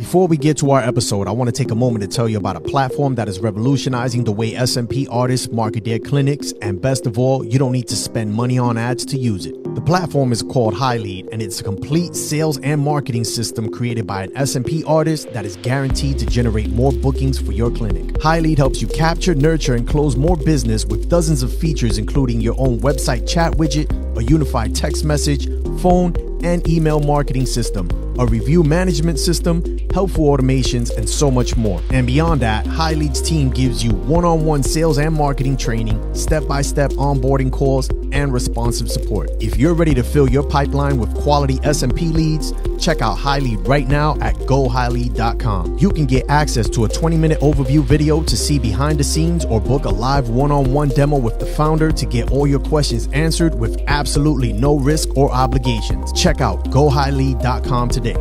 Before we get to our episode, I want to take a moment to tell you about a platform that is revolutionizing the way SMP artists market their clinics, and best of all, you don't need to spend money on ads to use it. The platform is called HighLead, and it's a complete sales and marketing system created by an SMP artist that is guaranteed to generate more bookings for your clinic. HighLead helps you capture, nurture, and close more business with dozens of features, including your own website chat widget, a unified text message, phone, and email marketing system, a review management system, helpful automations, and so much more. And beyond that, HighLead's team gives you one-on-one sales and marketing training, step-by-step onboarding calls, and responsive support. If you're ready to fill your pipeline with quality SMP leads, check out HighLead right now at gohighlead.com. You can get access to a 20-minute overview video to see behind the scenes or book a live one-on-one demo with the founder to get all your questions answered with absolutely no risk or obligations. Check out gohighlead.com today.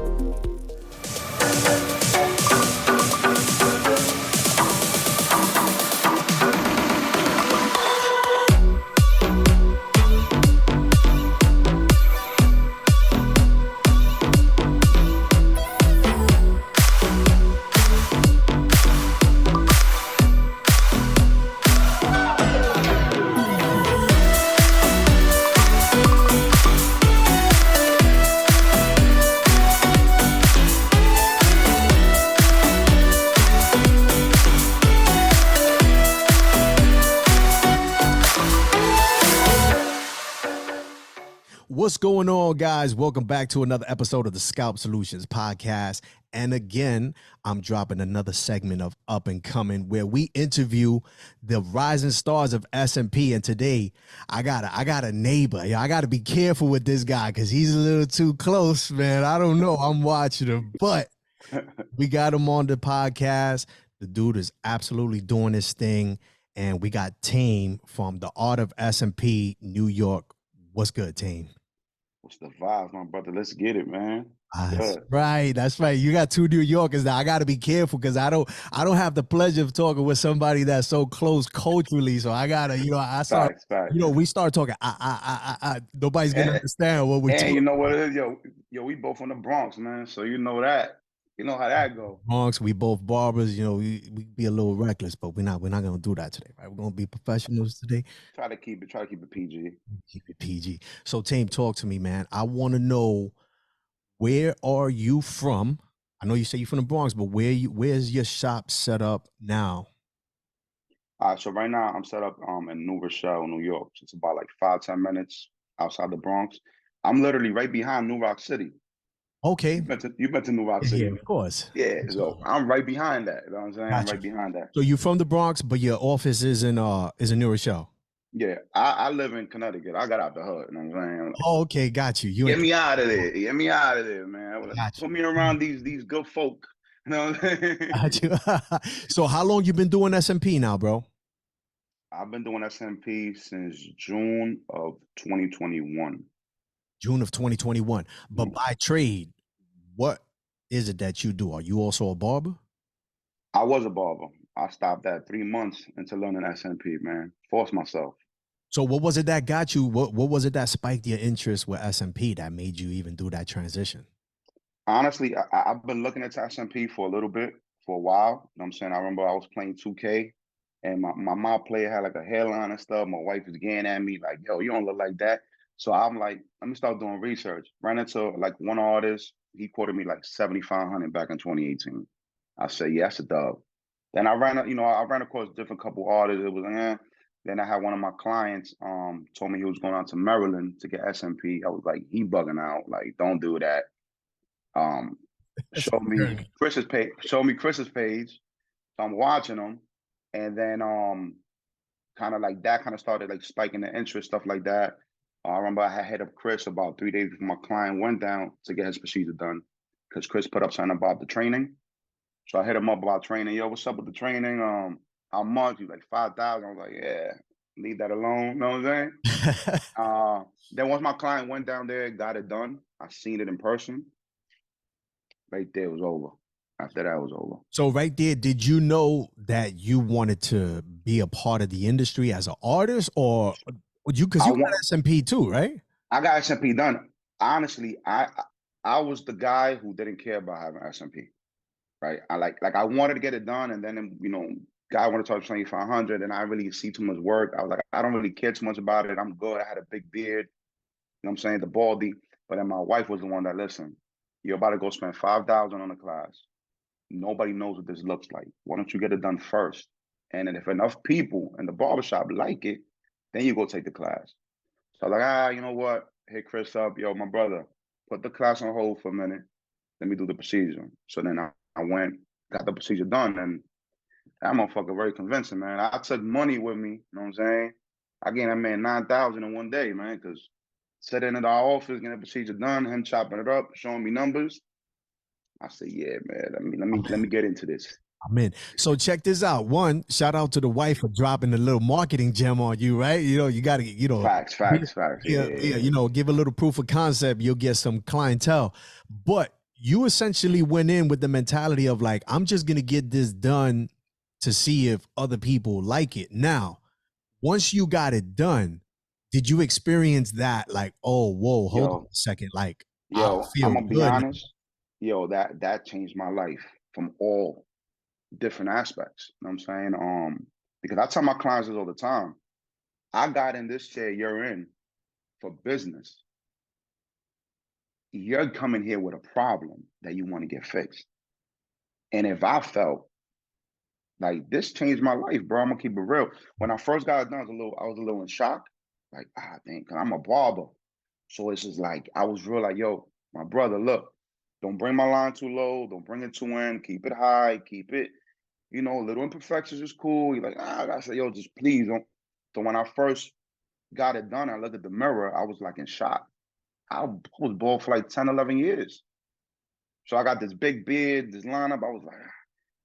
What's going on, guys? Welcome back to another episode of the Scalp Solutions podcast. And again, I'm dropping another segment of Up and Coming where we interview the rising stars of SMP. And today, I got a neighbor. I got to be careful with this guy because he's a little too close, man. I don't know. I'm watching him, but we got him on the podcast. The dude is absolutely doing his thing. And we got Tame from the Art of SMP, New York. What's good, Tame? What's the vibes, my brother? Let's get it, man. That's right. That's right. You got two New Yorkers now. I got to be careful because I don't have the pleasure of talking with somebody that's so close culturally. So I gotta, facts. We start talking. Nobody's gonna understand what we're talking. You know what it is, yo. We both from the Bronx, man. So you know that. You know how that go. Bronx, we both barbers. We be a little reckless, but we're not gonna do that today, right? We're gonna be professionals today. Try to keep it PG. Keep it PG. So Tame, talk to me, man. I want to know, where are you from? I know you say you're from the Bronx, but where's your shop set up now? So right now I'm set up in New Rochelle, New York. So it's about like 5-10 minutes outside the Bronx. I'm literally right behind New Rock City. Okay. You've been to New Rock City. Yeah, of course. Yeah, so I'm right behind that. You know what I'm saying? Gotcha. I'm right behind that. So you're from the Bronx, but your office is in New Rochelle. Yeah, I live in Connecticut. I got out the hood. You know what I'm saying? Oh, okay, got you. Get me out of there. Get me out of there, man. Put me around these good folk. You know what I'm saying? Got you. So how long you been doing SMP now, bro? I've been doing SMP since June of 2021. June of 2021. But by trade, what is it that you do? Are you also a barber? I was a barber. I stopped at 3 months into learning SMP, man. Forced myself. So what was it that got you? What was it that spiked your interest with SMP that made you even do that transition? Honestly, I've been looking at SMP for a while. You know what I'm saying? I remember I was playing 2K and my mom player had like a hairline and stuff. My wife was getting at me like, yo, you don't look like that. So I'm like, let me start doing research. Ran into like one artist. He quoted me like $7,500 back in 2018. I said, yeah, that's a dub. Then I ran across different couple artists. It was, Then I had one of my clients told me he was going out to Maryland to get SMP. I was like, he bugging out. Like, don't do that. Show me Chris's page. So I'm watching them, and then kind of started like spiking the interest, stuff like that. I remember I had hit up Chris about 3 days before my client went down to get his procedure done, because Chris put up something about the training. So I hit him up about training. Yo, what's up with the training? How much? He was like 5,000. I was like, yeah, leave that alone. You know what I'm saying? Then once my client went down there, got it done, I seen it in person. Right there, it was over. After that, it was over. So right there, did you know that you wanted to be a part of the industry as an artist, or would you? Because you got SMP too, right? I got SMP done. Honestly, I was the guy who didn't care about having SMP. right? I wanted to get it done, and then guy wanted to charge 2,500, and I really see too much work. I was like, I don't really care too much about it. I'm good. I had a big beard, you know what I'm saying, the baldy. But then my wife was the one that listened. You're about to go spend 5,000 on a class. Nobody knows what this looks like. Why don't you get it done first? And then if enough people in the barbershop like it, then you go take the class. So I was like, you know what? Hit Chris up, yo, my brother, put the class on hold for a minute. Let me do the procedure. So then I went, got the procedure done, and that motherfucker very convincing, man. I took money with me, you know what I'm saying? I gave that man 9,000 in one day, man, because sitting in our office, getting the procedure done, him chopping it up, showing me numbers. I said, yeah, man, let me get into this. I'm in. So check this out. One, shout out to the wife for dropping a little marketing gem on you, right? You got to, Facts. Yeah. give a little proof of concept. You'll get some clientele. But you essentially went in with the mentality of like, I'm just going to get this done to see if other people like it. Now, once you got it done, did you experience that? Like, oh, whoa, hold on a second. Like, I feel I'm gonna be good. honest. That changed my life from all different aspects. You know what I'm saying? Because I tell my clients this all the time. I got in this chair you're in for business. You're coming here with a problem that you want to get fixed. And if I felt like this changed my life, bro, I'm gonna keep it real. When I first got it done, I was a little in shock. Like, dang, cause I'm a barber. So it's just like I was real like, yo, my brother, look, don't bring my line too low, don't bring it too in, keep it high, keep it, little imperfections is cool. You're like, I said, yo, just please don't. So when I first got it done, I looked at the mirror, I was like in shock. I was bald for like 10, 11 years. So I got this big beard, this lineup. I was like,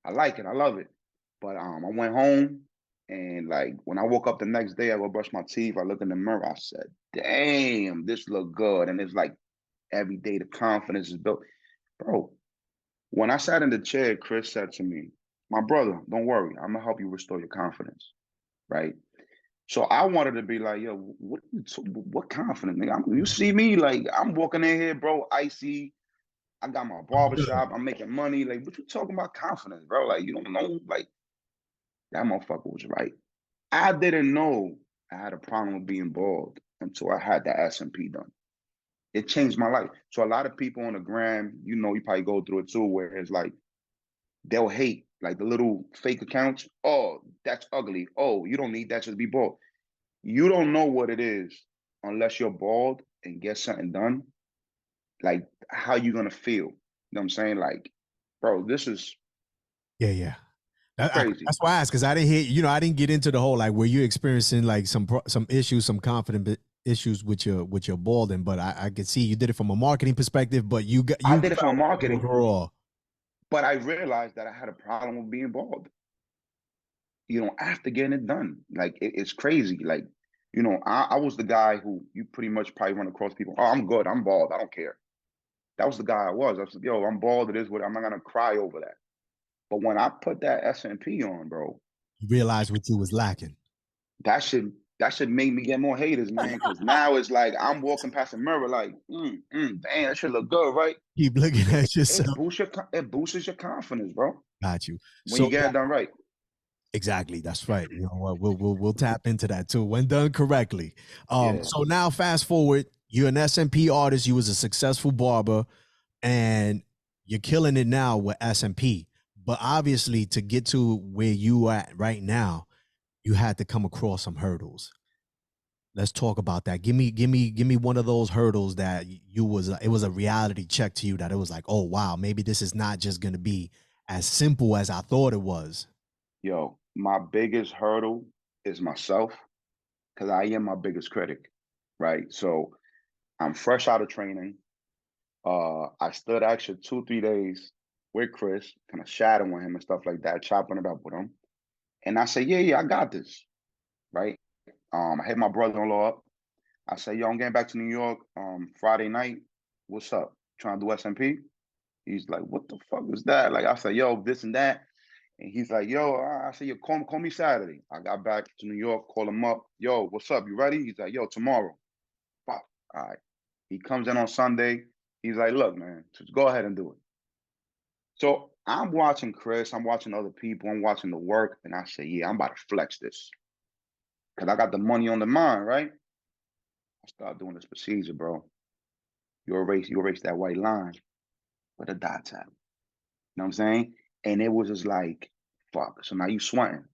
I like it, I love it. But I went home and like when I woke up the next day, I go brush my teeth. I look in the mirror. I said, "Damn, this look good." And it's like every day the confidence is built, bro. When I sat in the chair, Chris said to me, "My brother, don't worry. I'm gonna help you restore your confidence." Right. So I wanted to be like, "Yo, what confidence? Nigga? You see me like I'm walking in here, bro, icy. I got my barbershop. I'm making money. Like, what you talking about confidence, bro? Like, you don't know, like." That motherfucker was right. I didn't know I had a problem with being bald until I had that SMP done. It changed my life. So a lot of people on the gram, you probably go through it too, where it's like they'll hate like the little fake accounts. Oh, that's ugly. Oh, you don't need that to be bald. You don't know what it is unless you're bald and get something done. Like how you gonna feel? You know what I'm saying? Like, bro, this is Yeah. crazy. That's why I asked, because I didn't hear, I didn't get into the whole like were you experiencing like some issues, some confident issues with your balding, but I could see you did it from a marketing perspective, but you I did it for felt marketing, overall. but I realized that I had a problem with being bald. After getting it done, like it's crazy. Like, I was the guy who you pretty much probably run across people. Oh, I'm good. I'm bald. I don't care. That was the guy I was. I was like, yo, I'm bald. It is what I'm not gonna cry over that. But when I put that SMP on, bro, You realized what you was lacking. that should make me get more haters, man. Because now it's like I'm walking past a mirror, like, damn, that should look good, right? Keep looking It, at yourself. it boosts your confidence, bro. Got you. When you So get it done right. exactly, that's right. You know what? We'll tap into that too when done correctly. Yeah. So now fast forward, you're an SMP artist. You was a successful barber, and you're killing it now with SMP. But obviously, to get to where you are at right now, you had to come across some hurdles. Let's talk about that. Give me one of those hurdles that it was a reality check to you that it was like, oh wow, maybe this is not just gonna be as simple as I thought it was. Yo, my biggest hurdle is myself because I am my biggest critic, right? So I'm fresh out of training. I stood actually 2, 3 days with Chris, kind of shadowing him and stuff like that, chopping it up with him. And I said, yeah, I got this, right? I hit my brother-in-law up. I said, yo, I'm getting back to New York Friday night. What's up? Trying to do SMP? He's like, what the fuck is that? Like, I said, yo, this and that. And he's like, yo, I said, yo, call me Saturday. I got back to New York, call him up. Yo, what's up? You ready? He's like, yo, tomorrow. Fuck. All right. He comes in on Sunday. He's like, look, man, just go ahead and do it. So I'm watching Chris, I'm watching other people, I'm watching the work, and I say, yeah, I'm about to flex this. Cause I got the money on the mind, right? I start doing this procedure, bro. You erase that white line with a dot tap. You know what I'm saying? And it was just like, fuck. So now you sweating,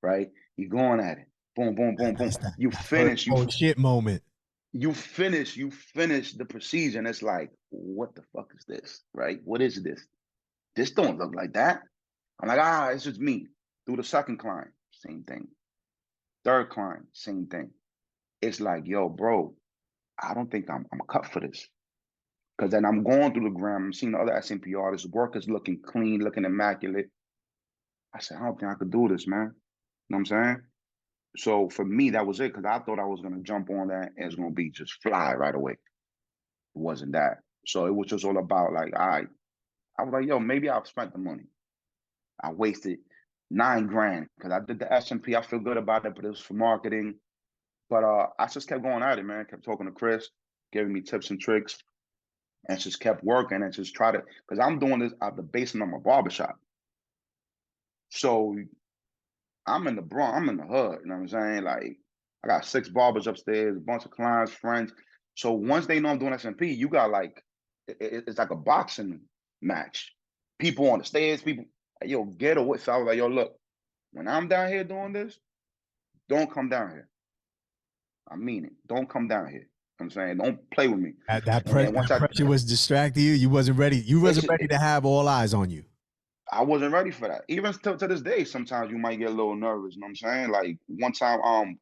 right? You going at it. Boom, boom, boom, boom. That's You that first finish, oh shit moment. you finish the procedure, and it's like, what the fuck is this? Right? What is this? This don't look like that. I'm like, it's just me. Do the second climb, same thing. Third climb, same thing. It's like, yo, bro, I don't think I'm cut for this. Because then I'm going through the gram, I'm seeing the other SMP artists, work is looking clean, looking immaculate. I said, I don't think I could do this, man. You know what I'm saying? So for me, that was it, because I thought I was gonna jump on that and it's gonna be just fly right away. It wasn't that. So it was just all about like, I was like, yo, maybe I've spent the money. I wasted 9 grand because I did the SMP. I feel good about it, but it was for marketing. But I just kept going at it, man. Kept talking to Chris, giving me tips and tricks, and just kept working and just try to, because I'm doing this at the basement of my barbershop. So I'm in the Bronx, I'm in the hood, you know what I'm saying? Like, I got 6 barbers upstairs, a bunch of clients, friends. So once they know I'm doing SMP, you got like, it's like a boxing match. People on the stairs, people, like, yo, get away. So I was like, yo, look, when I'm down here doing this, don't come down here. I mean it. Don't come down here. You know what I'm saying, don't play with me. And then once That pressure was distracting you. You wasn't ready. You wasn't ready to have all eyes on you. I wasn't ready for that. Even still to this day, sometimes you might get a little nervous. You know what I'm saying? Like one time,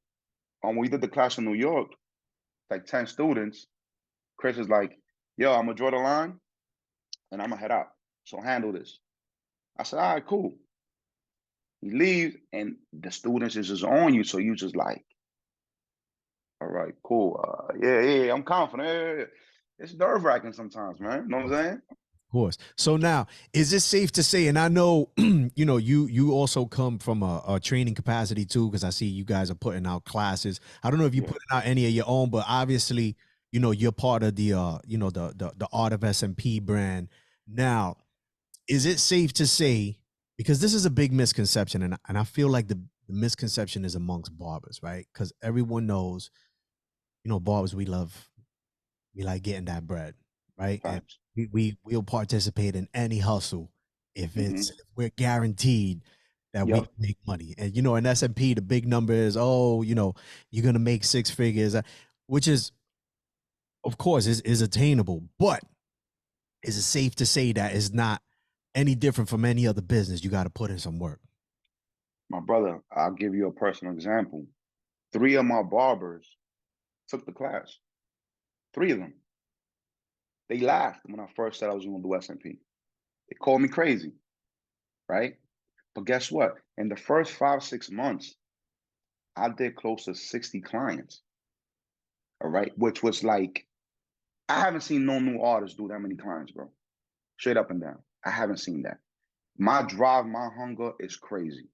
we did the class in New York, like 10 students. Chris is like, yo, I'm gonna draw the line and I'm gonna head out. So handle this. I said, all right, cool. He leaves and the students is just on you. So you just like, all right, cool. Yeah, I'm confident. Yeah. It's nerve-wracking sometimes, man. You know what I'm saying? Of course. So now, is it safe to say, and I know, you also come from a training capacity too, because I see you guys are putting out classes. I don't know if you're Yeah, putting out any of your own, but obviously, you're part of the, the Art of SMP brand. Now, is it safe to say, because this is a big misconception, and I feel like the misconception is amongst barbers, right? Because everyone knows, barbers, we like getting that bread, right? And facts. we'll participate in any hustle Hmm. if we're guaranteed that we Yep. can make money. And in SMP, the big number is, you're gonna make 6 figures, which is, of course, is attainable. But is it safe to say that it's not any different from any other business? You got to put in some work. My brother, I'll give you a personal example. 3 of my barbers took the class. 3 of them. They laughed when I first said I was going to do SMP. They called me crazy, right? But guess what? In the first 5, 6 months, I did close to 60 clients, all right? Which was like, I haven't seen no new artist do that many clients, bro. Straight up and down. I haven't seen that. My drive, my hunger is crazy.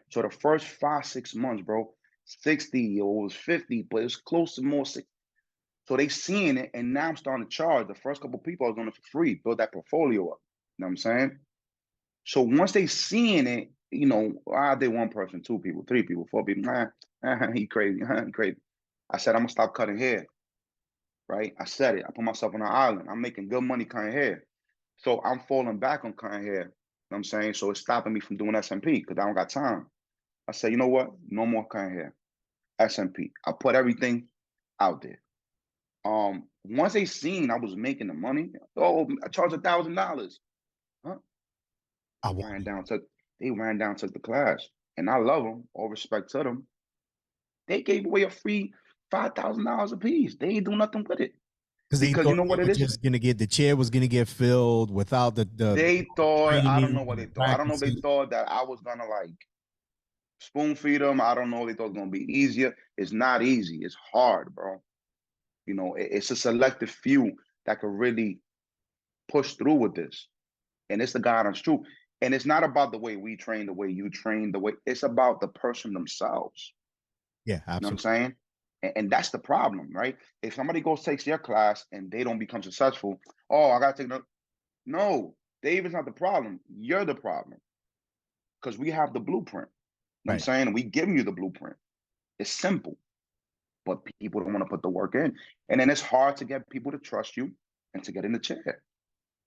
So the first 5, 6 months, bro, 60 or it was 50, but it's close to more 60. So they seeing it, and now I'm starting to charge. The first couple of people I was doing it for free, build that portfolio up. You know what I'm saying? So once they seeing it, I did 1 person, 2 people, 3 people, 4 people. He crazy, he crazy. I said I'm gonna stop cutting hair, right? I said it. I put myself on an island. I'm making good money cutting hair, so I'm falling back on cutting hair. You know what I'm saying? So it's stopping me from doing SMP because I don't got time. I said, you know what? No more cutting hair. SMP. I put everything out there. Once they seen I was making the money, I charged $1,000. Huh? I They want ran it down, took the class. And I love them, all respect to them. They gave away a free $5,000 a piece. They ain't do nothing with it. because they Because you thought know they what it were is? just gonna get the chair was gonna get filled without the They thought, I don't training know what and they the thought. I don't know if they practicing. thought that I was gonna like spoon feed them. I don't know if they thought it was gonna be easier. It's not easy. It's hard, bro. It's a selective few that could really push through with this. And it's the God honest truth. And it's not about the way we train, the way you train, the way it's about the person themselves. Yeah, You know what I'm absolutely. saying? And that's the problem, right? If somebody goes takes your class and they don't become successful, oh, I gotta take no. No, David's not the problem. You're the problem because we have the blueprint. You know what I'm Right. saying? We give you the blueprint. It's simple, but people don't want to put the work in. And then it's hard to get people to trust you and to get in the chair.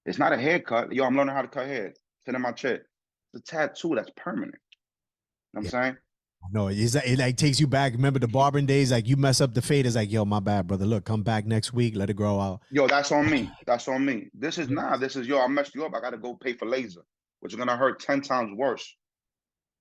It's not a haircut. Yo, I'm learning how to cut hair. Sit in my chair. It's a tattoo that's permanent. You know what I'm Yeah. saying? No, it like takes you back. Remember the barbering days? Like you mess up the fade, it's like, yo, my bad, brother. Look, come back next week, let it grow out. Yo, that's on me. That's on me. This is, yo, I messed you up. I got to go pay for laser, which is going to hurt 10 times worse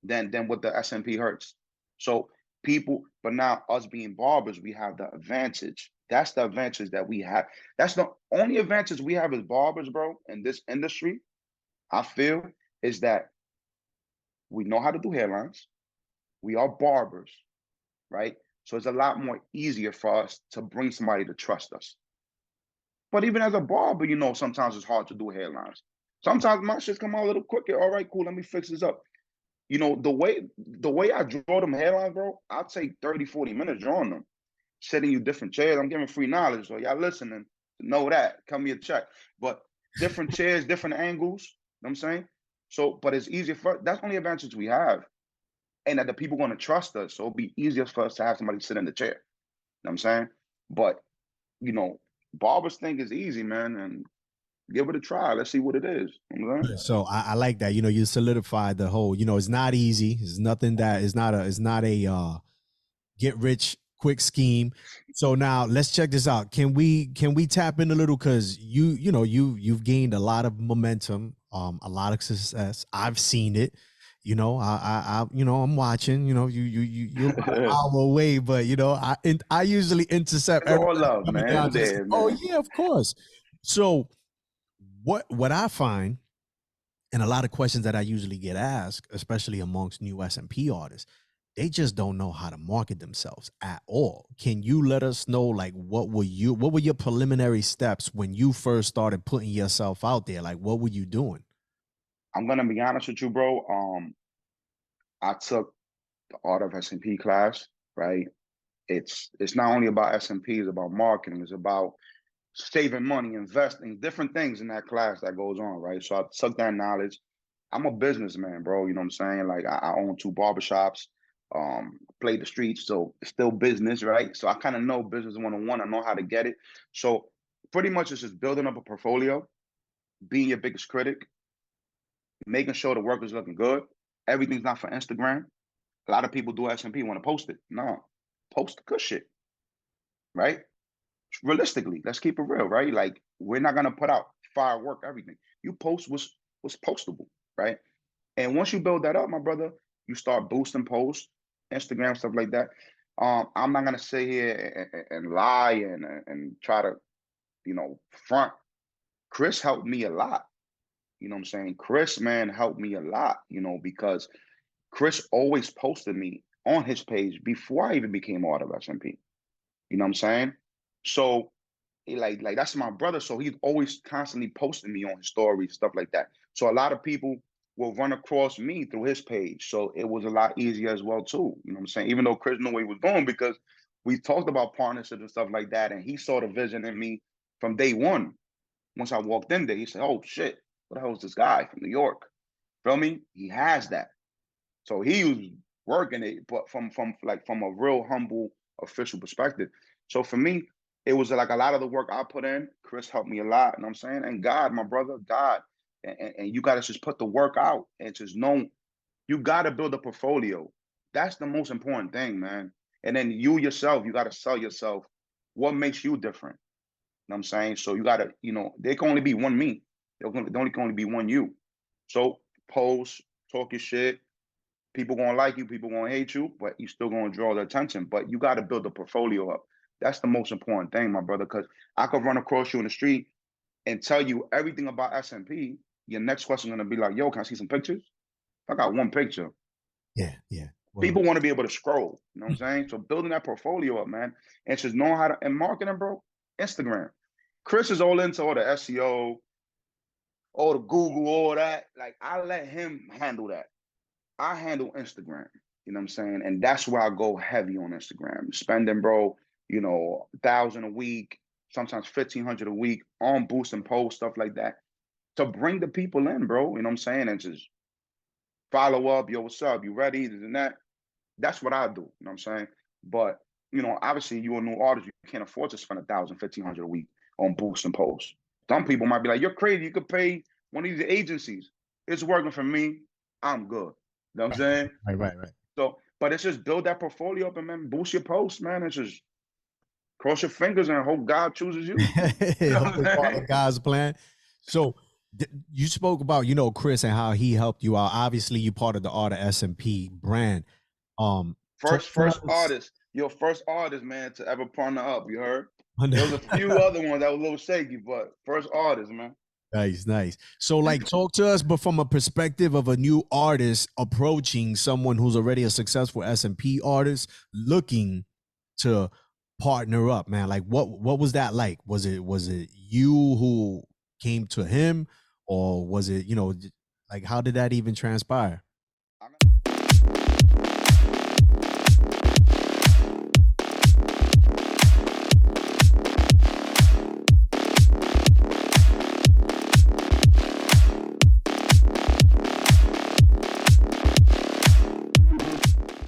than what the SMP hurts. So people, but now us being barbers, we have the advantage. That's the advantage that we have. That's the only advantage we have as barbers, bro, in this industry, I feel, is that we know how to do hairlines. We are barbers, right? So it's a lot more easier for us to bring somebody to trust us. But even as a barber, you know, sometimes it's hard to do hairlines. Sometimes my shit's come out a little quicker. All right, cool. Let me fix this up. You know, the way I draw them hairlines, bro, I'll take 30, 40 minutes drawing them, setting you different chairs. I'm giving free knowledge. So y'all listening, know that. Cut me a check. But different chairs, different angles. You know what I'm saying? So, but it's easier for that's the only advantage we have. And that the people going to trust us. So it'll be easier for us to have somebody sit in the chair. You know what I'm saying? But, you know, barbers think it's easy, man. And give it a try. Let's see what it is. You know what I'm saying? So I like that. You know, you solidified the whole, you know, it's not easy. It's nothing that is not a get rich quick scheme. So now let's check this out. Can we tap in a little because you know you've gained a lot of momentum, a lot of success. I've seen it. You know, I you know I'm watching. You know, you're about an hour away, but you know I usually intercept It's all everybody love, coming man. down It's to this. there, Oh man. yeah, of course. So what I find and a lot of questions that I usually get asked, especially amongst new SMP artists, they just don't know how to market themselves at all. Can you let us know, like, what were your preliminary steps when you first started putting yourself out there? Like, what were you doing? I'm gonna be honest with you, bro. I took the art of SMP class, right? It's not only about SMP, it's about marketing, it's about saving money, investing, different things in that class that goes on, right? So I took that knowledge. I'm a businessman, bro. You know what I'm saying? Like I own two barbershops, play the streets, so it's still business, right? So I kind of know business 101. I know how to get it. So pretty much it's just building up a portfolio, being your biggest critic, making sure the work is looking good. Everything's not for Instagram. A lot of people do SMP want to post it. No, post the good shit, right? Realistically, let's keep it real, right? Like we're not gonna put out firework everything. You post what's postable, right? And once you build that up, my brother, you start boosting posts, Instagram stuff like that. I'm not gonna sit here and lie and try to, you know, front. Chris helped me a lot. You know what I'm saying? Chris, man, helped me a lot. You know, because Chris always posted me on his page before I even became part of SMP. You know what I'm saying? So like that's my brother. So he's always constantly posting me on his stories, stuff like that. So a lot of people will run across me through his page. So it was a lot easier as well too. You know what I'm saying? Even though Chris knew where he was going because we talked about partnerships and stuff like that, and he saw the vision in me from day one. Once I walked in there, he said, "Oh shit, what the hell is this guy from New York?" Feel me? He has that. So he was working it, but from a real humble official perspective. So for me, it was like a lot of the work I put in. Chris helped me a lot, you know what I'm saying? And God, my brother, God. And you gotta just put the work out and just know you gotta build a portfolio. That's the most important thing, man. And then you yourself, you gotta sell yourself. What makes you different? You know what I'm saying? So you gotta, you know, there can only be one me. There can only be one you. So post, talk your shit, people gonna like you, people gonna hate you, but you still gonna draw the attention. But you got to build a portfolio up. That's the most important thing, my brother. Because I could run across you in the street and tell you everything about SMP. Your next question gonna be like, "Yo, can I see some pictures?" If I got one picture. Yeah, yeah. Word. People want to be able to scroll. You know what I'm saying? So building that portfolio up, man, and just knowing how to and marketing, bro. Instagram. Chris is all into all the SEO, all the Google, all that. Like I let him handle that. I handle Instagram. You know what I'm saying? And that's where I go heavy on Instagram. Spending, bro, you know, 1,000 a week, sometimes 1,500 a week on boost and post, stuff like that. to bring the people in, bro. You know what I'm saying? And just follow up, yo, what's up? You ready? This and that. That's what I do. You know what I'm saying? But obviously, you're a new artist. You can't afford to spend 1,000, 1,500 a week on boosts and posts. Some people might be like, "You're crazy. You could pay one of these agencies. It's working for me. I'm good." You know what I'm saying? Right. So, but it's just build that portfolio up and man, boost your posts, man. It's just cross your fingers and hope God chooses you. You know Hope what it's I'm part saying? of God's plan. So you spoke about, Chris and how he helped you out. Obviously, you part of the Art of SMP brand. Talk First, to first us. artist, your first artist, man, to ever partner up. You heard? There was a few other ones that were a little shaky, but first artist, man. Nice. So, like, talk to us, but from a perspective of a new artist approaching someone who's already a successful SMP artist, looking to partner up, man. Like, what was that like? Was it you who came to him, or was it like how did that even transpire?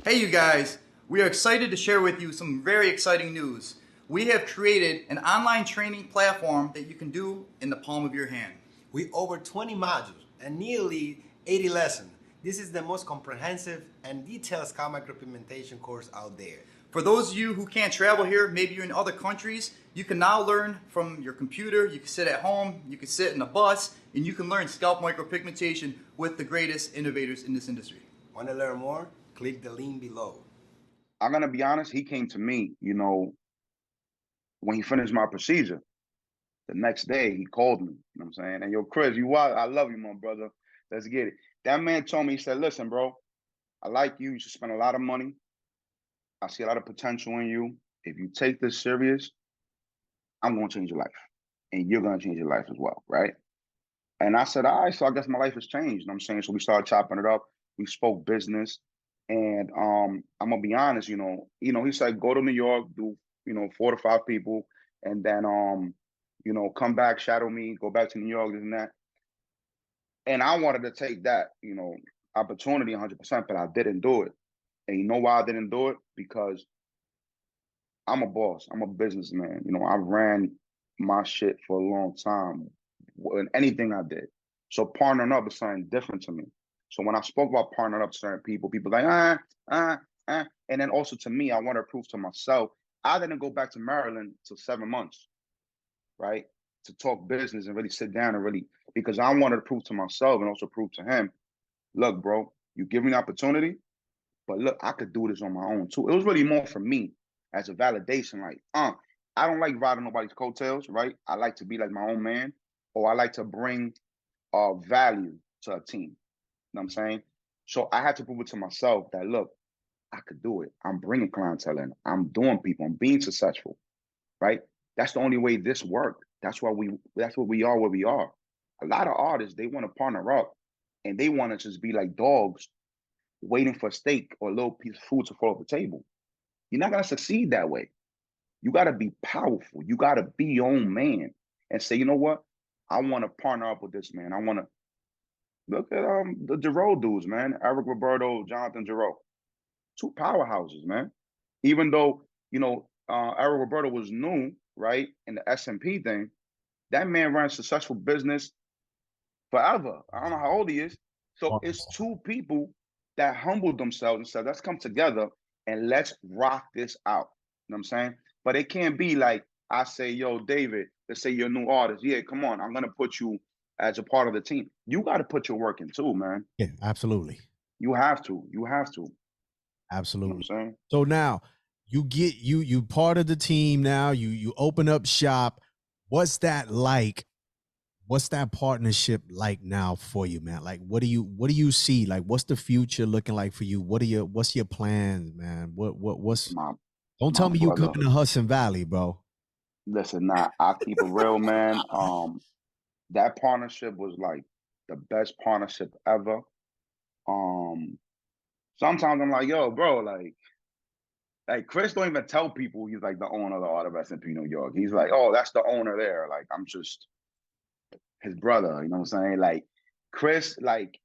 Hey you guys, we are excited to share with you some very exciting news. We have created an online training platform that you can do in the palm of your hand. With over 20 modules and nearly 80 lessons, this is the most comprehensive and detailed scalp micropigmentation course out there. For those of you who can't travel here, maybe you're in other countries, you can now learn from your computer, you can sit at home, you can sit in a bus, and you can learn scalp micropigmentation with the greatest innovators in this industry. Want to learn more? Click the link below. I'm gonna be honest. He came to me, when he finished my procedure. The next day, he called me. You know what I'm saying? And yo, Chris, I love you, my brother. Let's get it. That man told me, he said, "Listen, bro, I like you. You should spend a lot of money. I see a lot of potential in you. If you take this serious, I'm gonna change your life, and you're gonna change your life as well, right?" And I said, "All right." So I guess my life has changed. You know what I'm saying? So we started chopping it up. We spoke business, and I'm gonna be honest. He said, "Go to New York, do 4 to 5 people, and then come back, shadow me, go back to New York, this and that." And I wanted to take that opportunity 100%, but I didn't do it. And you know why I didn't do it? Because I'm a boss. I'm a businessman. I ran my shit for a long time in anything I did. So partnering up is something different to me. So when I spoke about partnering up to certain people like, and then also to me, I want to prove to myself, I didn't go back to Maryland till 7 months, right? To talk business and really sit down and really, because I wanted to prove to myself and also prove to him, look, bro, you give me the opportunity, but look, I could do this on my own too. It was really more for me as a validation. Like, I don't like riding nobody's coattails, right? I like to be like my own man, or I like to bring value to a team. You know what I'm saying? So I had to prove it to myself that look, I could do it. I'm bringing clientele in. I'm doing people. I'm being successful, right? That's the only way this worked. That's why That's what we are where we are. A lot of artists, they want to partner up, and they want to just be like dogs waiting for steak or a little piece of food to fall off the table. You're not gonna succeed that way. You gotta be powerful. You gotta be your own man and say, you know what? I want to partner up with this man. I want to look at the Giroux dudes, man. Eric Roberto, Jonathan Giroux, 2 powerhouses, man. Even though Eric Roberto was new, right, in the SMP thing, that man ran a successful business forever. I don't know how old he is. So it's 2 people that humbled themselves and said, let's come together and let's rock this out. You know what I'm saying? But it can't be like I say, yo, David, let's say you're a new artist. Yeah, come on. I'm going to put you as a part of the team. You got to put your work in too, man. Yeah, absolutely. You have to. You have to. You know Absolutely. what I'm saying? So now you part of the team now, you open up shop. What's that like? What's that partnership like now for you, man? Like what do you see? Like what's the future looking like for you? What's your plans, man? What's My don't my tell me you brother. coming to Hudson Valley, bro. Listen, I keep it real, man. That partnership was like the best partnership ever. Um, Sometimes I'm like, yo, bro, like Chris don't even tell people he's like the owner of the Art of SMP New York. He's like, oh, that's the owner there. Like I'm just, his brother. You know what I'm saying? Like Chris, like,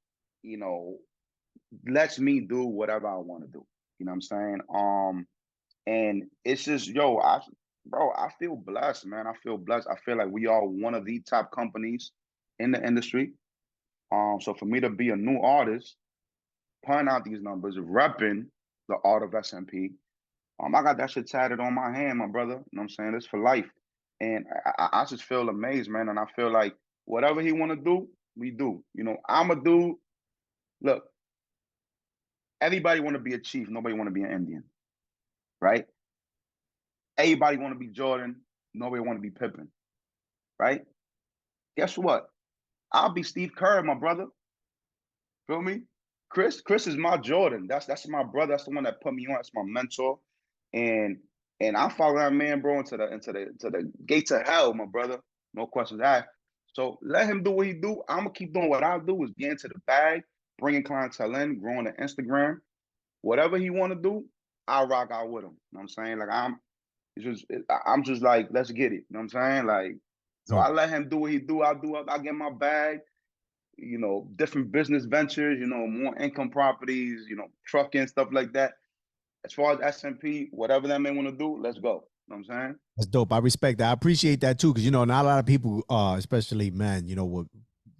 lets me do whatever I want to do. You know what I'm saying? And it's just, bro, I feel blessed, man. I feel blessed. I feel like we are one of the top companies in the industry. So for me to be a new artist, putting out these numbers, repping the art of SMP, I got that shit tatted on my hand, my brother. You know what I'm saying? It's for life. And I just feel amazed, man. And I feel like whatever he want to do, we do. I'm a dude. Look, everybody want to be a chief. Nobody want to be an Indian, right? Everybody want to be Jordan. Nobody want to be Pippen, right? Guess what? I'll be Steve Kerr, my brother. Feel me? Chris is my Jordan. That's my brother. That's the one that put me on. That's my mentor. And I follow that man, bro, into the gates of hell, my brother. No questions asked. So let him do what he do. I'm gonna keep doing what I do, is get into the bag, bringing clientele in, growing the Instagram. Whatever he want to do, I'll rock out with him. You know what I'm saying? Like I'm just like, let's get it. You know what I'm saying? Like, so I let him do what he do. I get my bag. Different business ventures, more income properties, trucking, stuff like that. As far as SMP, whatever that man want to do, let's go. You know what I'm saying? That's dope. I respect that. I appreciate that too, because not a lot of people, especially men,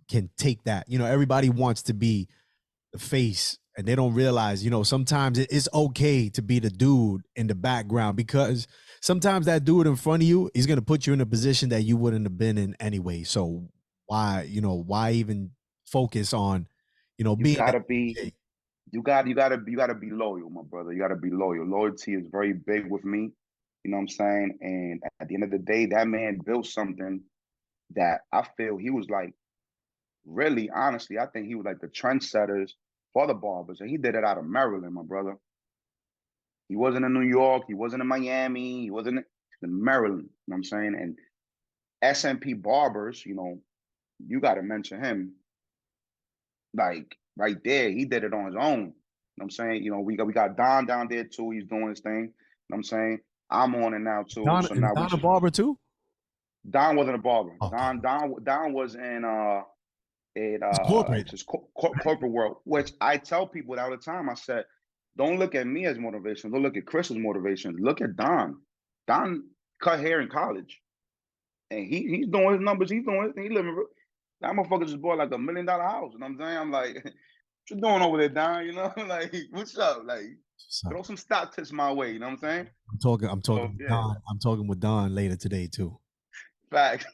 can take that. Everybody wants to be the face, and they don't realize, sometimes it's okay to be the dude in the background, because sometimes that dude in front of you, he's gonna put you in a position that you wouldn't have been in anyway. So why even focus on, being you gotta be loyal, my brother. You gotta be loyal. Loyalty is very big with me. You know what I'm saying? And at the end of the day, that man built something that I feel he was like, really, honestly, I think he was like the trendsetters for the barbers. And he did it out of Maryland, my brother. He wasn't in New York. He wasn't in Miami. He wasn't in Maryland. You know what I'm saying? And SMP Barbers, you got to mention him. Like right there, he did it on his own. You know what I'm saying? We got Don down there too. He's doing his thing. You know what I'm saying? I'm on it now too. Don, so now Don a barber too? Don wasn't a barber. Okay. Don was in corporate. just corporate world, which I tell people all the time. I said, don't look at me as motivation. Don't look at Chris as motivation. Look at Don. Don cut hair in college, and he's doing his numbers. He's doing his thing. He living. That motherfucker just bought like $1 million house. You know what I'm saying? I'm like, what you doing over there, Don? Like, what's up? Like, throw some stock tips my way. You know what I'm saying? I'm talking So, with Don. I'm talking with Don later today too. Facts.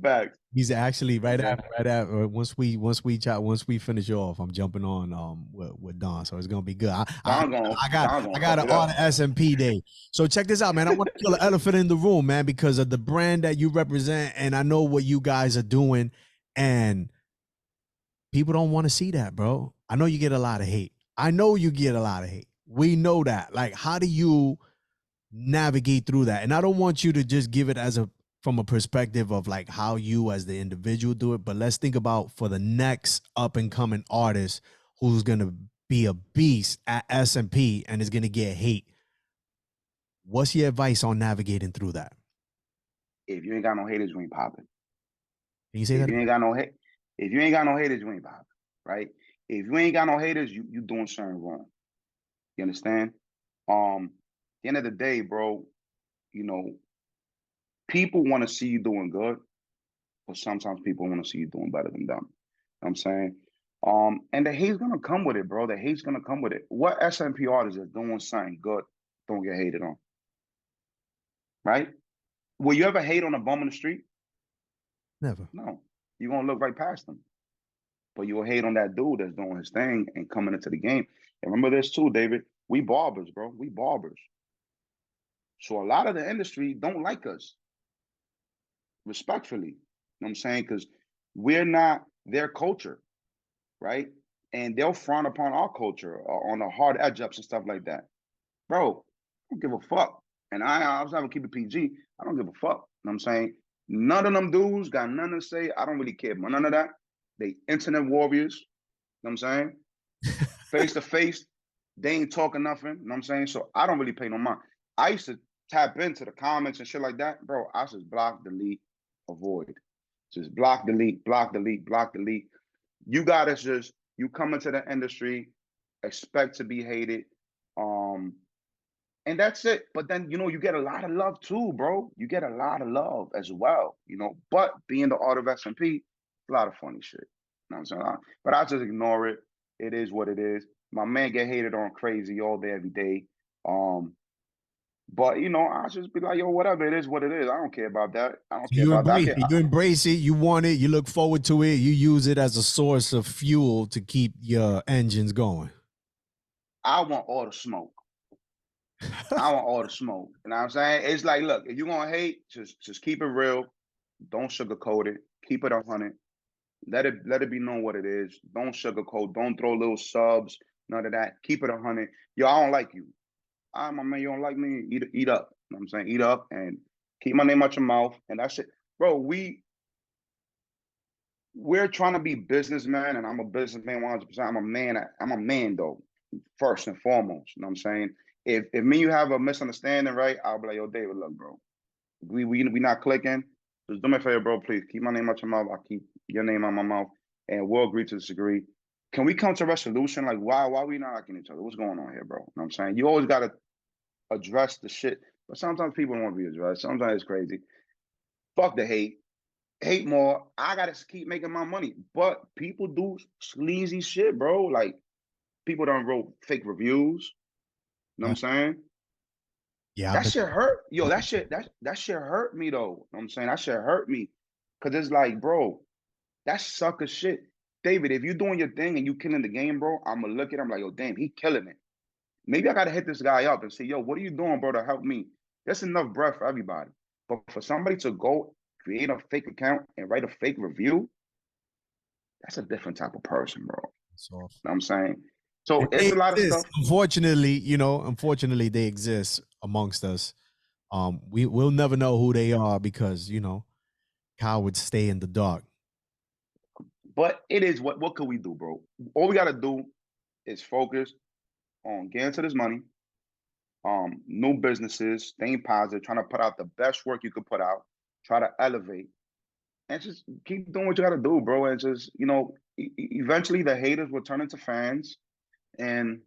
Facts. He's actually right after once we finish off, I'm jumping on with Don, so it's gonna be good. I got an on SMP day. So check this out, man. I want to kill an elephant in the room, man, because of the brand that you represent, and I know what you guys are doing, and people don't want to see that, bro. I know you get a lot of hate. We know that. Like, how do you navigate through that? And I don't want you to just give it from a perspective of like how you as the individual do it, but let's think about for the next up and coming artist who's going to be a beast at SMP and is going to get hate. What's your advice on navigating through that? If you ain't got no haters, you ain't popping. Can you say that? If you ain't got no haters, you ain't popping, right? If you ain't got no haters, you doing something wrong. You understand? At the end of the day, bro, people want to see you doing good, but sometimes people want to see you doing better than them. You know what I'm saying? And the hate's gonna come with it, bro. The hate's gonna come with it. What SMP artist is doing something good don't get hated on? Right? Will you ever hate on a bum in the street? Never. No. You're gonna look right past them. But you'll hate on that dude that's doing his thing and coming into the game. And remember this too, David. We barbers, bro. We barbers. So a lot of the industry don't like us. Respectfully. You know what I'm saying? Because we're not their culture, right? And they'll frown upon our culture on the hard edge ups and stuff like that. Bro, I don't give a fuck. And I was having to keep it PG. I don't give a fuck. You know what I'm saying? None of them dudes got nothing to say. I don't really care about none of that. They internet warriors. You know what I'm saying? Face to face, they ain't talking nothing. You know what I'm saying? So I don't really pay no mind. I used to tap into the comments and shit like that. Bro, I just block, delete, avoid. Just block, delete, block, delete, block, delete. You gotta just, you come into the industry, expect to be hated. And that's it. But then, you get a lot of love too, bro. You get a lot of love as well, But being the art of SMP, a lot of funny shit. You know what I'm saying? But I just ignore it. It is what it is. My man get hated on crazy all day, every day. But I just be like, yo, whatever, it is what it is. I don't care about that. I don't So care you about that. embrace it. You embrace it. You want it. You look forward to it. You use it as a source of fuel to keep your engines going. I want all the smoke. I want all the smoke. You know what I'm saying? It's like, look, if you're gonna hate, just keep it real. Don't sugarcoat it. Keep it 100. Let it be known what it is. Don't sugarcoat. Don't throw little subs. None of that. Keep it 100. Yo, I don't like you. All right, my man, you don't like me. Eat up. You know what I'm saying? Eat up and keep my name out your mouth. And that shit, bro. We're trying to be businessmen, and I'm a businessman 100%. I'm a man though, first and foremost. You know what I'm saying? If me and you have a misunderstanding, right? I'll be like, yo, David, look, bro, we not clicking. Just do me a favor, bro. Please keep my name out your mouth. I'll keep your name out my mouth, and we'll agree to disagree. Can we come to a resolution? Like, why we not liking each other? What's going on here, bro? You know what I'm saying? You always gotta address the shit, but sometimes people don't want to be addressed. Sometimes it's crazy. Fuck the hate. Hate more. I gotta keep making my money. But people do sleazy shit, bro. Like, people don't wrote fake reviews. You know what I'm saying? Yeah, That shit hurt. Yo, that shit hurt me though. You know what I'm saying? That shit hurt me. Cause it's like, bro, that's sucker shit. David, if you doing your thing and you killing the game, bro, I'ma look at him like, yo, damn, he killing it. Maybe I gotta hit this guy up and say, yo, what are you doing, bro, to help me? That's enough breath for everybody. But for somebody to go create a fake account and write a fake review, that's a different type of person, bro. You know what I'm saying? So it's a lot of stuff. Unfortunately, they exist amongst us. We'll never know who they are because cowards stay in the dark. But it is what could we do, bro? All we gotta do is focus on getting to this money, new businesses, staying positive, trying to put out the best work you could put out, try to elevate, and just keep doing what you gotta do, bro. And just, eventually the haters will turn into fans, and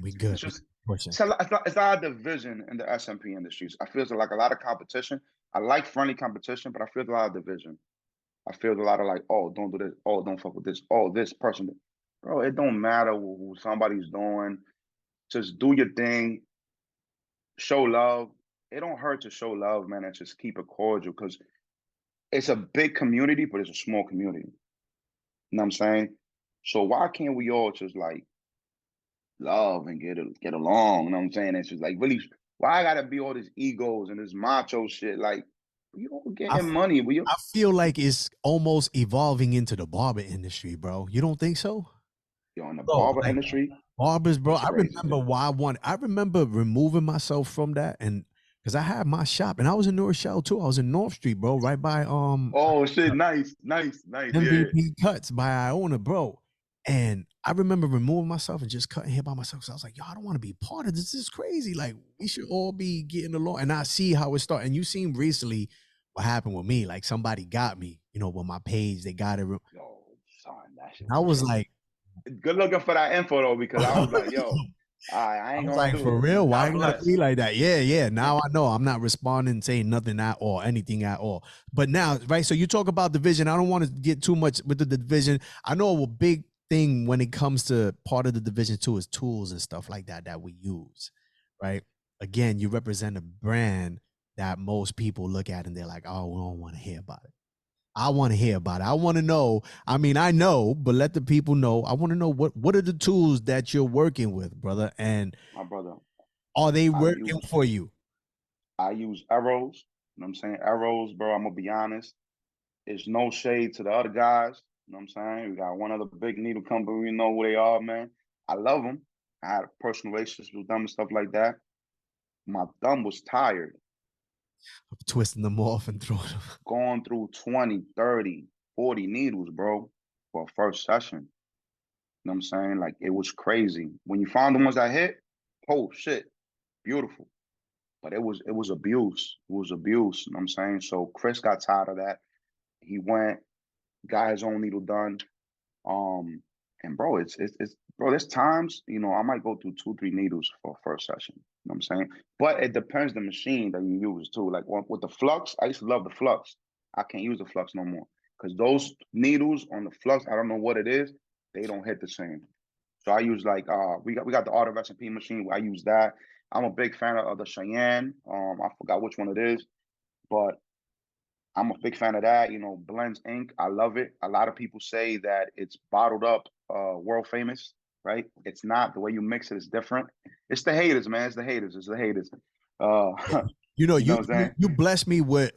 we good. It's just it's a lot of division in the SMP industries. I feel like a lot of competition. I like friendly competition, but I feel a lot of division. I feel a lot of like, oh, don't do this. Oh, don't fuck with this. Oh, this person. Bro, it don't matter who somebody's doing. Just do your thing. Show love. It don't hurt to show love, man, and just keep it cordial because it's a big community, but it's a small community. You know what I'm saying? So why can't we all just like love and get along? You know what I'm saying? It's just like, really, why I gotta be all these egos and this macho shit? Like, we all getting money. I feel like it's almost evolving into the barber industry, bro. You don't think so? Yo, in the barber industry, barbers, bro. I remember removing myself from that, and because I had my shop, and I was in New Rochelle too. I was in North Street, bro, right by Oh shit, nice. MVP Cuts by Iona, bro. And I remember removing myself and just cutting hair by myself. So I was like, yo, I don't want to be part of this. This is crazy. Like, we should all be getting along. And I see how it started. And you seen recently what happened with me. Like, somebody got me, with my page. They got it. Yo, son, that shit. I was like, good looking for that info though, because I was like, yo, I ain't gonna do for it. real. Why gotta be like that? Yeah. Now I know I'm not responding, saying nothing at all, anything at all. But now, right? So you talk about division. I don't want to get too much with the division. I know a big thing when it comes to part of the division too is tools and stuff like that we use, right? Again, you represent a brand that most people look at and they're like, oh, we don't want to hear about it. I want to hear about it. I want to know. I mean, I know, but let the people know. I want to know what are the tools that you're working with, brother? And my brother, are they working for you? I use arrows. You know what I'm saying? Arrows, bro, I'm gonna be honest. It's no shade to the other guys. You know what I'm saying? We got one other big needle company. We know who they are, man. I love them. I had a personal relationship with them and stuff like that. My thumb was tired. I'm twisting them off and throwing them. Going through 20, 30, 40 needles, bro, for a first session. You know what I'm saying? Like, it was crazy. When you found the ones that hit, oh shit, beautiful. But it was abuse. It was abuse. You know what I'm saying? So Chris got tired of that. He went, got his own needle done. And bro, it's bro, there's times, you know, I might go through 2, 3 needles for a first session. You know what I'm saying? But it depends the machine that you use too. Like with the flux, I used to love the flux. I can't use the flux no more. Because those needles on the flux, I don't know what it is, they don't hit the same. So I use like we got the Art of SMP machine. I use that. I'm a big fan of the Cheyenne. I forgot which one it is, but I'm a big fan of that. You know, blends ink. I love it. A lot of people say that it's bottled up, world famous, right? It's not. The way you mix it is different. It's the haters, man. It's the haters. It's the haters. Uh, You know, you know what I'm saying? you blessed me with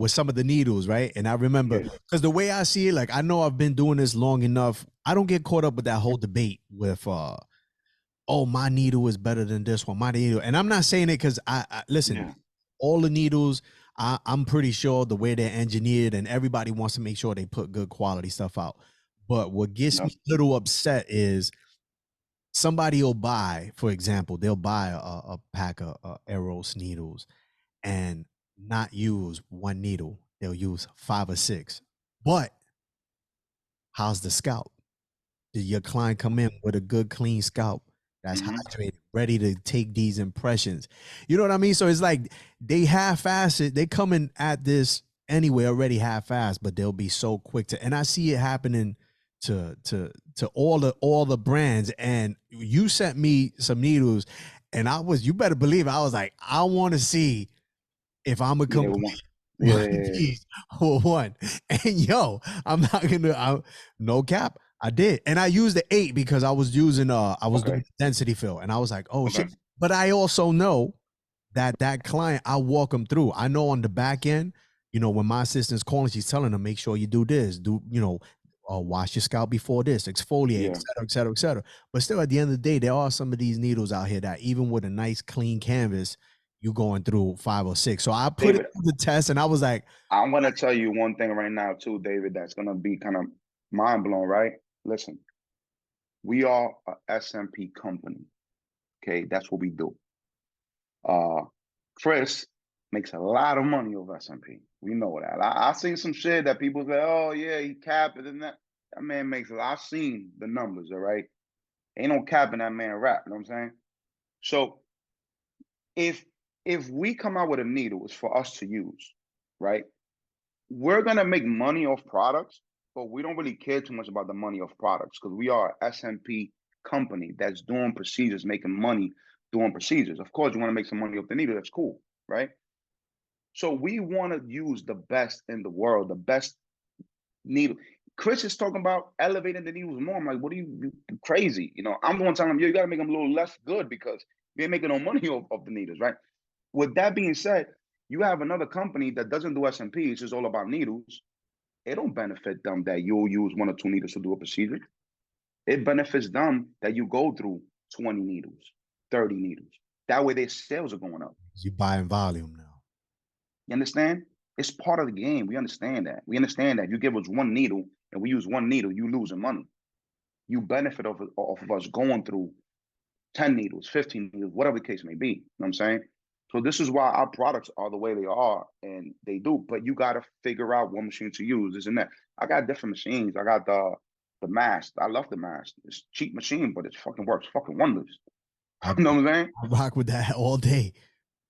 some of the needles, right? And I remember, Yeah. because the way I see it, like, I know I've been doing this long enough. I don't get caught up with that whole debate with oh, my needle is better than this one, my needle. And I'm not saying it because I listen, Yeah. all the needles, I'm pretty sure the way they're engineered, and everybody wants to make sure they put good quality stuff out. But what gets me Yep. a little upset is somebody will buy, for example, they'll buy a pack of Eros needles and not use one needle. They'll use 5 or 6. But how's the scalp? Did your client come in with a good, clean scalp that's Mhm. hydrated, ready to take these impressions? You know what I mean? So it's like they half-ass it. They coming at this anyway already half-assed, but they'll be so quick to. And I see it happening to all the brands. And you sent me some needles, and you better believe I was like, I want to see if I'm a Yeah, complete yeah, one of these for one. And yo, I'm not gonna no cap. I did. And I used the 8 because I was using I was doing Okay. density fill, and I was like, oh Okay. shit. But I also know that client, I walk them through. I know on the back end, you know, when my assistant's calling, she's telling them, make sure you do this, wash your scalp before this, exfoliate, Yeah. et cetera, et cetera, et cetera. But still, at the end of the day, there are some of these needles out here that even with a nice clean canvas, you going through 5 or 6. So I put it David, to the test, and I was like, I'm gonna tell you one thing right now too, David, that's gonna be kind of mind blowing, right? Listen, we are a SMP company. Okay, that's what we do. Chris makes a lot of money over SMP. We know that. I seen some shit that people say, oh yeah, he capping and that. That man makes a lot. I've seen the numbers, all right? Ain't no capping that man rap, you know what I'm saying? So if we come out with a needle, it's for us to use, right? We're gonna make money off products, but we don't really care too much about the money of products because we are an SMP company that's doing procedures, making money doing procedures. Of course, you want to make some money off the needle, that's cool, right? So we want to use the best in the world, the best needle. Chris is talking about elevating the needles more. I'm like, what are you crazy? You know, I'm the one telling him, you got to make them a little less good because you ain't making no money off the needles, right? With that being said, you have another company that doesn't do SMP, it's just all about needles. It don't benefit them that you'll use 1 or 2 needles to do a procedure. It benefits them that you go through 20 needles, 30 needles. That way their sales are going up. you buying volume now. You understand? It's part of the game. We understand that. We understand that you give us 1 needle and we use 1 needle, you losing money. You benefit off of us going through 10 needles, 15 needles, whatever the case may be. You know what I'm saying? So this is why our products are the way they are, and they do. But you got to figure out what machine to use, this and that. I got different machines. I got the mask. I love the mask. It's a cheap machine, but it fucking works fucking wonders. I, You know what I'm saying? I rock with that all day.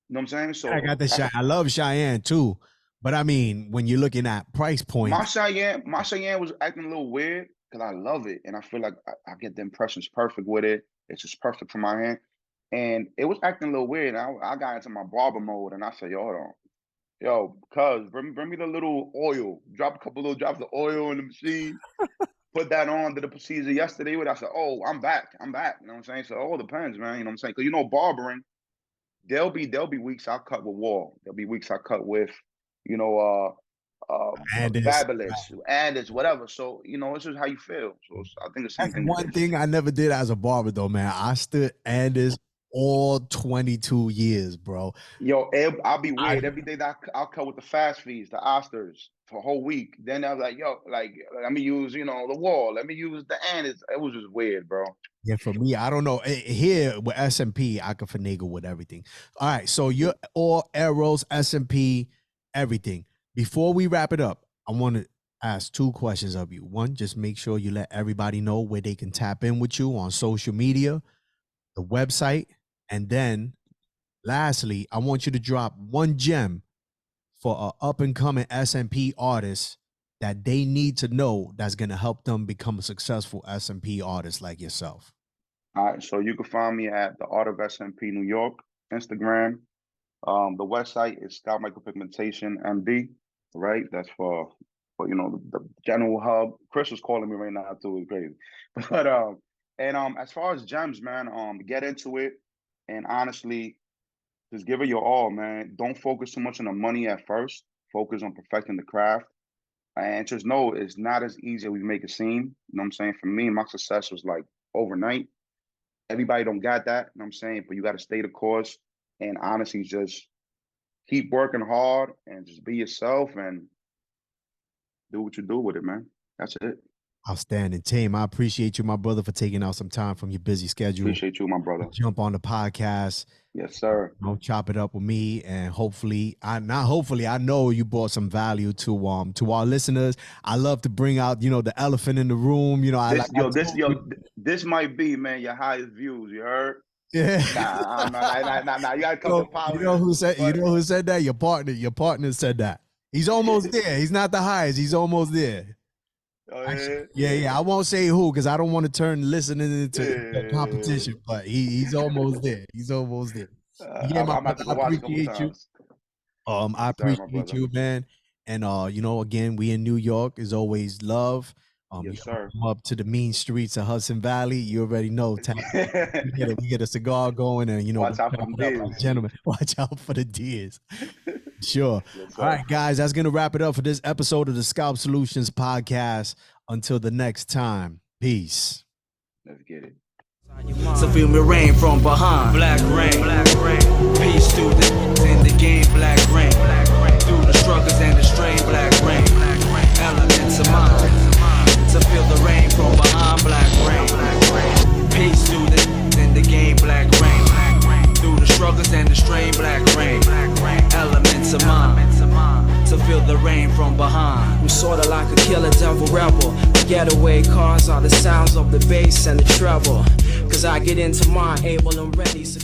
You know what I'm saying? So I got the I love Cheyenne too, but I mean, when you're looking at price my points, Cheyenne was acting a little weird because I love it, and I feel like I get the impressions perfect with it. It's just perfect for my hand. And it was acting a little weird. And I got into my barber mode, and I said, "Yo, hold on, yo, cuz bring me the little oil. Drop a couple little drops of oil in the machine. Put that on to the procedure yesterday. With I said, oh, I'm back. I'm back. You know what I'm saying? So it all depends, man. You know what I'm saying? Because barbering, there'll be weeks I cut with wall. There'll be weeks I cut with, you know, and it's fabulous and it's whatever. So it's just how you feel. So I think the same that's thing with one this. thing I never did as a barber though, man. I stood Anders all 22 years, bro. Yo, I'll be weird every day that I'll cut with the fast feeds, the osters for a whole week. Then I was like, yo, like let me use, the wall. Let me use the and it was just weird, bro. Yeah, for me, I don't know. Here with SMP, I can finagle with everything. All right, so you're all Arrows, SMP, everything. Before we wrap it up, I want to ask two questions of you. One, just make sure you let everybody know where they can tap in with you on social media, the website, and then lastly, I want you to drop one gem for an up-and-coming SMP artist that they need to know that's going to help them become a successful SMP artist like yourself. All right, so you can find me at the Art of SMP New York, Instagram. The website is Scalp Micropigmentation MD, right? That's for you know the general hub. Chris was calling me right now too. It's crazy, but as far as gems, man, get into it, and honestly, just give it your all, man. Don't focus too much on the money at first. Focus on perfecting the craft, and just know it's not as easy as we make it seem. You know what I'm saying? For me, my success was like overnight. Everybody don't got that, you know what I'm saying? But you got to stay the course, and honestly, just keep working hard and just be yourself and do what you do with it, man. That's it. Outstanding. Tame, I appreciate you, my brother, for taking out some time from your busy schedule. Appreciate you, my brother. Jump on the podcast. Yes, sir. Chop it up with me, and hopefully, I know you brought some value to our listeners. I love to bring out, the elephant in the room. This might be, man, your highest views. You heard? Yeah. Nah. You gotta come to power. You know who said that? Your partner said that. He's almost there. He's not the highest. He's almost there. Oh, Actually, yeah. I won't say who because I don't want to turn listening into competition. But he's almost there. He's almost there. Yeah, I'm about to go watch a couple times. I appreciate you, man. And again, we in New York is always love. Yes, sir. Come up to the mean streets of Hudson Valley. You already know. We get a cigar going, and watch out for the deers. Gentlemen, watch out for the deers. Sure. Yes, all right, guys, that's gonna wrap it up for this episode of the Scalp Solutions podcast. Until the next time, peace. Let's get it. So feel me rain from behind. Black rain. Peace to the in the game. Black rain. Through the struggles and the strain. Black rain. Elements of mine. So feel the rain from behind. Black rain. Peace to the in the game. Black rain. Through the struggles and the strain. Black rain. Elements of mine. To feel the rain from behind. I'm sorta like a killer devil rebel. The getaway cars are the sounds of the bass and the treble. Cause I get into my able and ready. So